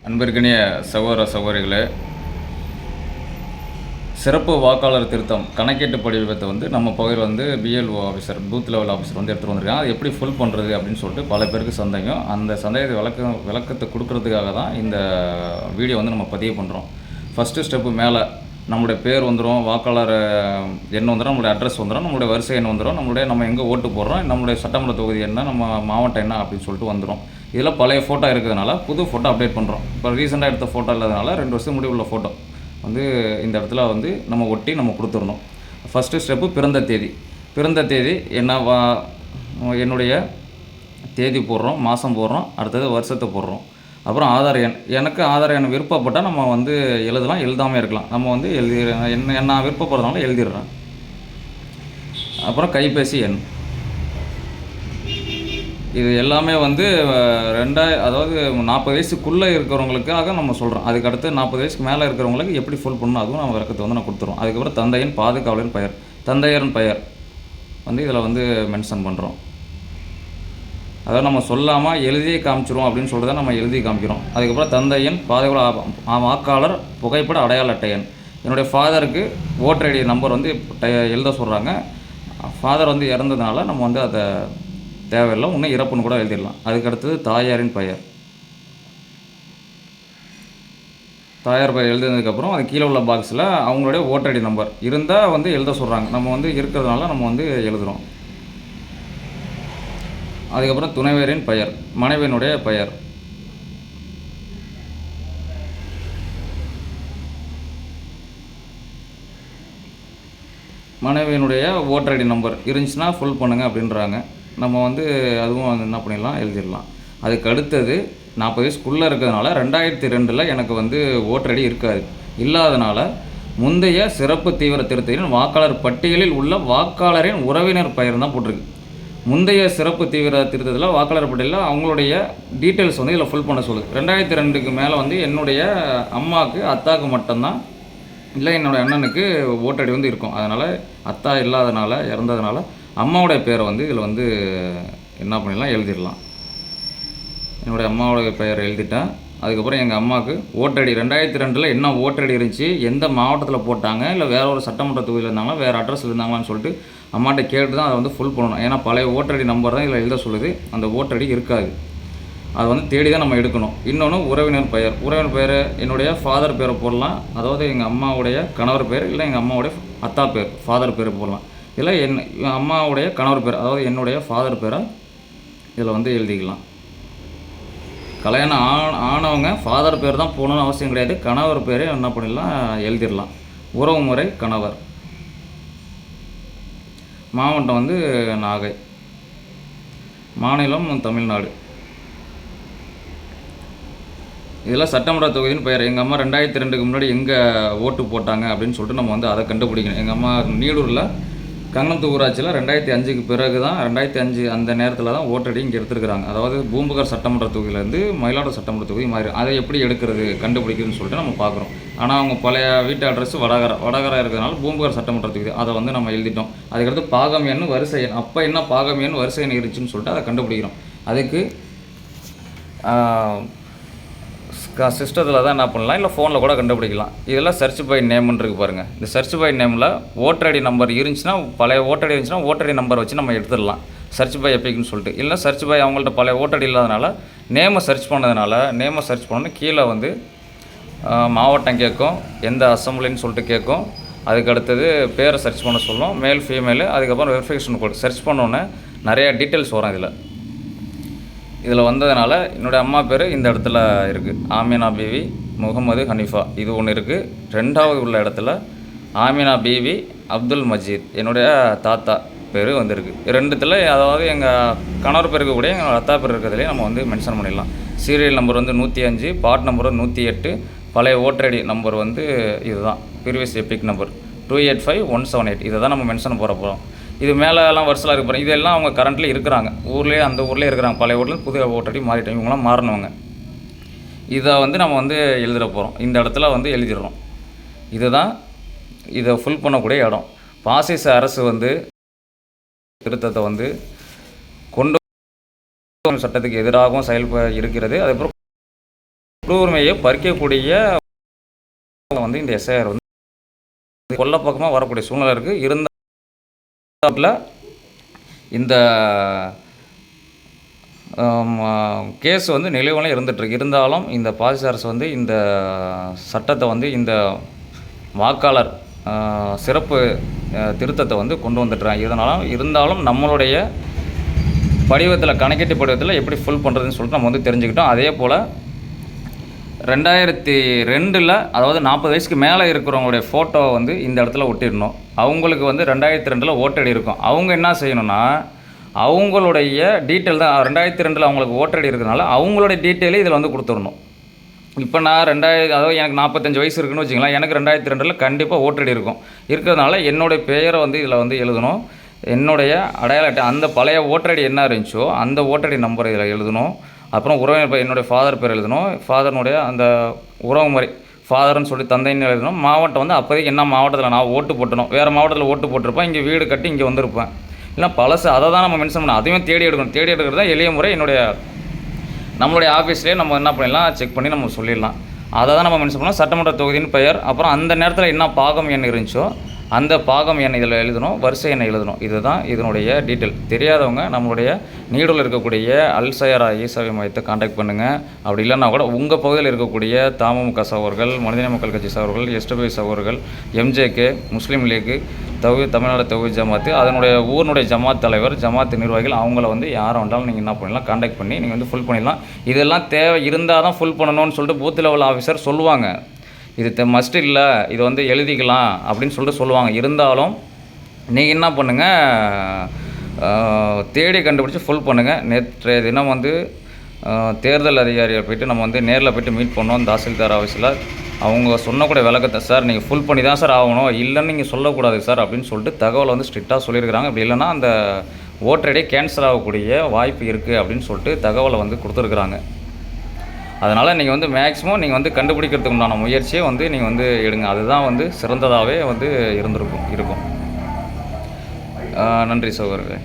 அன்பிற்கினிய சகோதர சகோதரிகளே, சிறப்பு வாக்காளர் திருத்தம் கணக்கீட்டு படிவத்தை நம்ம பகுதியில் BLO officer, booth level officer எடுத்துகிட்டு வந்திருக்காங்க. அது எப்படி ஃபுல் பண்ணுறது அப்படின்னு சொல்லிட்டு பல பேருக்கு சந்தேகம். அந்த சந்தேகத்தை விளக்கத்தை கொடுக்கறதுக்காக தான் இந்த வீடியோ நம்ம பதிவு பண்ணுறோம். ஃபஸ்ட்டு ஸ்டெப்பு மேலே நம்மளுடைய பேர் வந்துடும், வாக்காளர் எண் வந்துடும், நம்மளுடைய அட்ரஸ் வந்துடும், நம்மளுடைய வரிசை எண் வந்துடும், நம்ம எங்கே ஓட்டு போடுறோம், நம்மளுடைய சட்டமன்ற தொகுதி என்ன, நம்ம மாவட்டம் என்ன அப்படின்னு சொல்லிட்டு வந்துடும். இதில் பழைய ஃபோட்டோ இருக்கிறதுனால புது ஃபோட்டோ அப்டேட் பண்ணுறோம். இப்போ ரீசெண்டாக எடுத்த ஃபோட்டோ இல்லாதனால 2 வருஷம் முடிவுள்ள ஃபோட்டோ இந்த இடத்துல நம்ம ஒட்டி கொடுத்துடணும். ஃபஸ்ட்டு ஸ்டெப்பு பிறந்த தேதி என்ன, என்னுடைய தேதி போடுறோம், மாதம் போடுறோம், அடுத்தது வருஷத்தை போடுறோம். அப்புறம் ஆதார் எண். எனக்கு ஆதார் எண் விருப்பப்பட்டால் நம்ம எழுதலாம், எழுதாமல் இருக்கலாம். நம்ம நான் விருப்பப்படுறதுனால எழுதிடுறேன். அப்புறம் கைபேசி எண். இது எல்லாமே அதாவது 40 வயசுக்குள்ளே இருக்கிறவங்களுக்காக நம்ம சொல்கிறோம். அதுக்கடுத்து 40 வயசுக்கு மேலே இருக்கிறவங்களுக்கு எப்படி ஃபுல் பண்ணணும் அதுவும் நம்ம விளக்கத்தை நான் கொடுத்துருவோம். அதுக்கப்புறம் தந்தையின் பாதுகாவலரின் பெயர், தந்தையரின் பெயர் இதில் மென்ஷன் பண்ணுறோம். அதாவது நம்ம சொல்லாமல் எழுதியே காமிச்சிரும் அப்படின்னு சொல்லிட்டு தான் நம்ம எழுதி காமிக்கிறோம். அதுக்கப்புறம் தந்தையின் பாதுகாவலர் வாக்காளர் புகைப்பட அடையாள அட்டை எண். என்னுடைய ஃபாதருக்கு ஓட்டர் ஐடி நம்பர் எழுத சொல்கிறாங்க. ஃபாதர் இறந்ததுனால நம்ம அதை தேவையில்லை, இன்னும் இறப்புன்னு கூட எழுதிடலாம். அதுக்கடுத்தது தாயாரின் பெயர். தாயார் பெயர் எழுதுனதுக்கப்புறம் அது கீழே உள்ள பாக்ஸில் அவங்களுடைய ஓட்டர் ஐடி நம்பர் இருந்தால் எழுத சொல்கிறாங்க. நம்ம இருக்கிறதுனால நம்ம எழுதுகிறோம். அதுக்கப்புறம் துணைவேரின் பெயர், மனைவியினுடைய பெயர். மனைவியினுடைய ஓட்டர் ஐடி நம்பர் இருந்துச்சுன்னா ஃபுல் பண்ணுங்கள் அப்படின்றாங்க. நம்ம அதுவும் என்ன பண்ணிடலாம், எழுதிடலாம். அதுக்கு அடுத்தது 40 வயசுக்குள்ளே இருக்கிறதுனால 2002 எனக்கு ஓட்டர் ஐடி இருக்காது. இல்லாதனால முந்தைய சிறப்பு தீவிர திருத்தத்தின் வாக்காளர் பட்டியலில் உள்ள வாக்காளரின் உறவினர் பெயர் தான் போட்டிருக்கு. முந்தைய சிறப்பு தீவிர திருத்தத்தில் வாக்காளர் பட்டியலில் அவங்களுடைய டீட்டெயில்ஸ் இதில் ஃபுல் பண்ண சொல்லுது. 2002க்கு மேலே என்னுடைய அம்மாவுக்கு, அத்தாவுக்கு மட்டும்தான், இல்லை என்னோடய அண்ணனுக்கு ஓட்டர் ஐடி இருக்கும். அதனால் அத்தா இல்லாதனால, இறந்ததுனால அம்மாவுடைய பேரை இதில் என்ன பண்ணிடலாம், எழுதிடலாம். என்னுடைய அம்மாவோடைய பெயர் எழுதிட்டேன். அதுக்கப்புறம் எங்கள் அம்மாவுக்கு ஓட்டர் ஐடி 2002 என்ன ஓட்டர் ஐடி இருந்துச்சு, எந்த மாவட்டத்தில் போட்டாங்க, இல்லை வேறு ஒரு சட்டமன்ற தொகுதியில் இருந்தாங்களா, வேறு அட்ரஸில் இருந்தாங்களான்னு சொல்லிட்டு அம்மாட்ட கேட்டு தான் அதை ஃபுல் பண்ணணும். ஏன்னா பழைய ஓட்டர் ஐடி நம்பர் தான் இதில் எழுத சொல்லுது, அந்த ஓட்டர் ஐடி இருக்காது. அது தேடி தான் நம்ம எடுக்கணும். இன்னொன்று உறவினர் பெயர். உறவினர் பெயர் என்னுடைய ஃபாதர் பேரை போடலாம், அதாவது எங்கள் அம்மாவுடைய கணவர் பேர், இல்லை எங்கள் அம்மாவுடைய அத்தா பேர் ஃபாதர் பேர் போடலாம். இல்லை அம்மாவுடைய கணவர் பேர், அதாவது என்னுடைய ஃபாதர் பேரை இதில் எழுதிக்கலாம். கல்யாணம் ஆனவங்க ஃபாதர் பேர் தான் போகணுன்னு அவசியம் கிடையாது. கணவர் பேரே என்ன பண்ணிடலாம், எழுதிடலாம். உறவுமுறை கணவர். மாவட்டம் நாகை, மாநிலம் தமிழ்நாடு. இதெல்லாம் சட்டமன்ற தொகுதியின் பெயர். எங்கள் அம்மா 2002க்கு முன்னாடி எங்கே ஓட்டு போட்டாங்க அப்படின்னு சொல்லிட்டு நம்ம அதை கண்டுபிடிக்கணும். எங்கள் அம்மா நீடூரில் கங்கணத்து ஊராட்சியில் 2005க்கு பிறகு தான், 2005 அந்த நேரத்தில் தான் ஓட்டடி இங்கே எடுத்துருக்குறாங்க. அதாவது பூம்புகார் சட்டமன்ற தொகுதியிலேருந்து மயிலாடுதுறை சட்டமன்ற தொகுதி மாறி, அதை எப்படி எடுக்கிறது கண்டுபிடிக்கிறதுன்னு சொல்லிட்டு நம்ம பார்க்குறோம். ஆனால் அவங்க பழைய வீட்டு அட்ரஸ் வடகரை இருக்கிறதுனால பூம்புகார் சட்டமன்ற தொகுதி அதை நம்ம எழுதிட்டோம். அதுக்கடுத்து பாகம் எண், வரிசை எண். அப்போ என்ன பாகம் எண், வரிசை எண் இருந்துச்சுன்னு சொல்லிட்டு அதை கண்டுபிடிக்கிறோம். அதுக்கு சிஸ்டத்தில் தான் என்ன பண்ணலாம், இல்லை ஃபோனில் கூட கண்டுபிடிக்கலாம். இதெல்லாம் சர்ச் பை நேம்னு இருக்குது பாருங்கள். இந்த சர்ச் பை நேமில் ஓட்டர் ஐடி நம்பர் இருந்துச்சுன்னா, பழைய ஓட்டர் ஐடி இருந்துச்சுன்னா ஓட்டர் ஐடி நம்பர் வச்சு நம்ம எடுத்துடலாம், சர்ச் பை எப்பிக்னு சொல்லிட்டு. இல்லை சர்ச் பை அவங்கள்ட்ட பழைய ஓட்டர் ஐடி இல்லாதனால நேமை சர்ச் பண்ணணும். கீழே மாவட்டம் கேட்கும், எந்த அசம்பிளின்னு சொல்லிட்டு கேட்கும். அதுக்கு அடுத்தது பேரை சர்ச் பண்ண சொல்லும், மேல் ஃபீமேலு. அதுக்கப்புறம் வெரிஃபிகேஷன் கோட் சர்ச் பண்ணோன்னே நிறையா டீட்டெயில்ஸ் வரும். இதில் வந்ததுனால என்னுடைய அம்மா பேர் இந்த இடத்துல இருக்குது, ஆமினா பீவி முகமது ஹனீஃபா, இது ஒன்று இருக்குது. 2வது உள்ள இடத்துல ஆமினா பீவி அப்துல் மஜீத், என்னுடைய தாத்தா பேர் இருக்குது. 2த்தில் அதாவது எங்கள் கணவர் பேருக்கு கூட எங்கள் அத்தா பேர் இருக்கிறதுலேயே நம்ம மென்ஷன் பண்ணிடலாம். சீரியல் நம்பர் 105, பார்ட் நம்பர் 108, பழைய ஓட்டர் ஐடி நம்பர் இதுதான், ப்ரீவியஸ் எபிக் நம்பர் 285178. இதை தான் நம்ம மென்ஷன் போகிறோம். இது மேலெல்லாம் வருஷலாக இருக்க போகிறோம். இதெல்லாம் அவங்க கரண்ட்லேயே இருக்கிறாங்க, அந்த ஊர்லேயே இருக்கிறாங்க. பழைய ஓட்டர் புது ஓட்டர் ஐடி மாறிட்டோம், இவங்களாம் மாறினவங்க. இதை நம்ம எழுதிட போகிறோம். இந்த இடத்துல எழுதிடுறோம். இதுதான் இதை ஃபுல் பண்ணக்கூடிய இடம். பாசிச அரசு திருத்தத்தை கொண்டு சட்டத்துக்கு எதிராகவும் இருக்கிறது. அதுக்கப்புறம் குடியுரிமையை பறிக்கக்கூடிய வந்து இந்த எஸ்ஐஆர் வந்து கொல்ல பக்கமாக வரக்கூடிய சூழ்நிலை இருக்குது. இருந்தால் இந்த கேஸ் வந்து நிலுவையில் இருந்துகிட்ருக்கு. இருந்தாலும் இந்த பாரிஸ் அரசு வந்து இந்த சட்டத்தை வந்து இந்த வாக்காளர் சிறப்பு திருத்தத்தை வந்து கொண்டு வந்துட்டுறாங்க. இருந்தாலும் நம்மளுடைய படிவத்தில் கணக்கீட்டு படிவத்தில் எப்படி ஃபுல் பண்ணுறதுன்னு சொல்லிட்டு நம்ம வந்து தெரிஞ்சுக்கிட்டோம். அதே போல் 2002 அதாவது 40 வயசுக்கு மேலே இருக்கிறவங்களுடைய ஃபோட்டோவை வந்து இந்த இடத்துல ஒட்டிடணும். அவங்களுக்கு வந்து 2002 ஓட்டடி இருக்கும். அவங்க என்ன செய்யணும்னா அவங்களுடைய டீட்டெயில் தான் 2002 அவங்களுக்கு ஓட்டடி இருக்கிறதுனால அவங்களுடைய டீட்டெயிலே இதில் வந்து கொடுத்துடணும். இப்போ நான் அதாவது எனக்கு 45 வயசு இருக்குன்னு வச்சுக்கலாம். எனக்கு 2002 கண்டிப்பாக ஓட்டடி இருக்கிறதுனால என்னுடைய பெயரை வந்து இதில் வந்து எழுதணும். என்னுடைய அடையாள அட்டை அந்த பழைய ஓட்டடி என்ன இருந்துச்சோ அந்த ஓட்டடி நம்பர் இதில் எழுதணும். அப்புறம் உறவினர் என்னுடைய ஃபாதர் பேர் எழுதணும். ஃபாதர்னுடைய அந்த உறவு முறை ஃபாதர்னு சொல்லி தந்தைன்னு எழுதணும். மாவட்டம் வந்து அப்போதைக்கு என்ன மாவட்டத்தில் நான் ஓட்டு போட்டணும், வேறு மாவட்டத்தில் ஓட்டு போட்டிருப்பேன், இங்கே வீடு கட்டி இங்கே வந்திருப்பேன். இல்லை பழசு அதை தான் நம்ம மென்ஷன் பண்ணணும். அதையும் தேடி எடுக்கணும். தேடி எடுக்கிறது தான் எளிய முறை. நம்மளுடைய ஆஃபீஸ்லேயே நம்ம என்ன பண்ணிடலாம், செக் பண்ணி நம்ம சொல்லிடலாம். அதை தான் நம்ம மென்ஷன் பண்ணோம். சட்டமன்ற தொகுதியின் பெயர், அப்புறம் அந்த நேரத்தில் என்ன பாகம் எண் இருந்துச்சோ அந்த பாகம் எண் இதில் எழுதணும், வரிசை எண்ணை எழுதணும். இதுதான் இதனுடைய டீட்டெயில். தெரியாதவங்க நம்மளுடைய நீடூரில் இருக்கக்கூடிய அல்சையரா ஈசாவி மையத்தை காண்டாக்ட் பண்ணுங்கள். அப்படி இல்லைன்னா கூட உங்கள் பகுதியில் இருக்கக்கூடிய தமுக சகோதரர்கள், மனிதநேய மக்கள் கட்சி சகோதரர்கள், எஸ்டபிஐ சகோதரர்கள், எம்ஜேகே, முஸ்லீம் லீக்கு, தமிழ்நாடு தௌஹீத் ஜமாத்து, அதனுடைய ஊரினுடைய ஜமாத் தலைவர், ஜமாத் நிர்வாகிகள், அவங்கள வந்து யாரை வந்தாலும் நீங்கள் என்ன பண்ணலாம், காண்டாக்ட் பண்ணி நீங்கள் வந்து ஃபுல் பண்ணிடலாம். இதெல்லாம் தேவை இருந்தால் தான் ஃபுல் பண்ணணும்னு சொல்லிட்டு பூத் லெவல் ஆஃபீஸர் சொல்லுவாங்க. இது மஸ்ட் இல்லை, இது வந்து எழுதிக்கலாம் அப்படின்னு சொல்லிட்டு சொல்லுவாங்க. இருந்தாலும் நீங்கள் என்ன பண்ணுங்கள், தேடி கண்டுபிடிச்சி ஃபுல் பண்ணுங்கள். நேற்றைய தினம் வந்து தேர்தல் அதிகாரியை போய்ட்டு நம்ம வந்து நேரில் போய்ட்டு மீட் பண்ணோம் தாசில்தார் ஆஃபீஸில். அவங்க சொன்னக்கூடிய விளக்கத்தை, சார் நீங்கள் ஃபுல் பண்ணி தான் சார் ஆகணும், இல்லைன்னு நீங்கள் சொல்லக்கூடாது சார் அப்படின்னு சொல்லிட்டு தகவலை வந்து ஸ்ட்ரிக்டாக சொல்லியிருக்கிறாங்க. அப்படி இல்லைன்னா அந்த ஓட்டர் ஐடி கேன்சல் ஆகக்கூடிய வாய்ப்பு இருக்குது அப்படின்னு சொல்லிட்டு தகவலை வந்து கொடுத்துருக்குறாங்க. அதனால் நீங்கள் வந்து மேக்ஸிமம் நீங்கள் வந்து கண்டுபிடிக்கிறதுக்கு உண்டான முயற்சியை வந்து நீங்கள் வந்து எடுங்க. அதுதான் வந்து சிறந்ததாகவே வந்து இருக்கும். நன்றி சகோதரர்களே.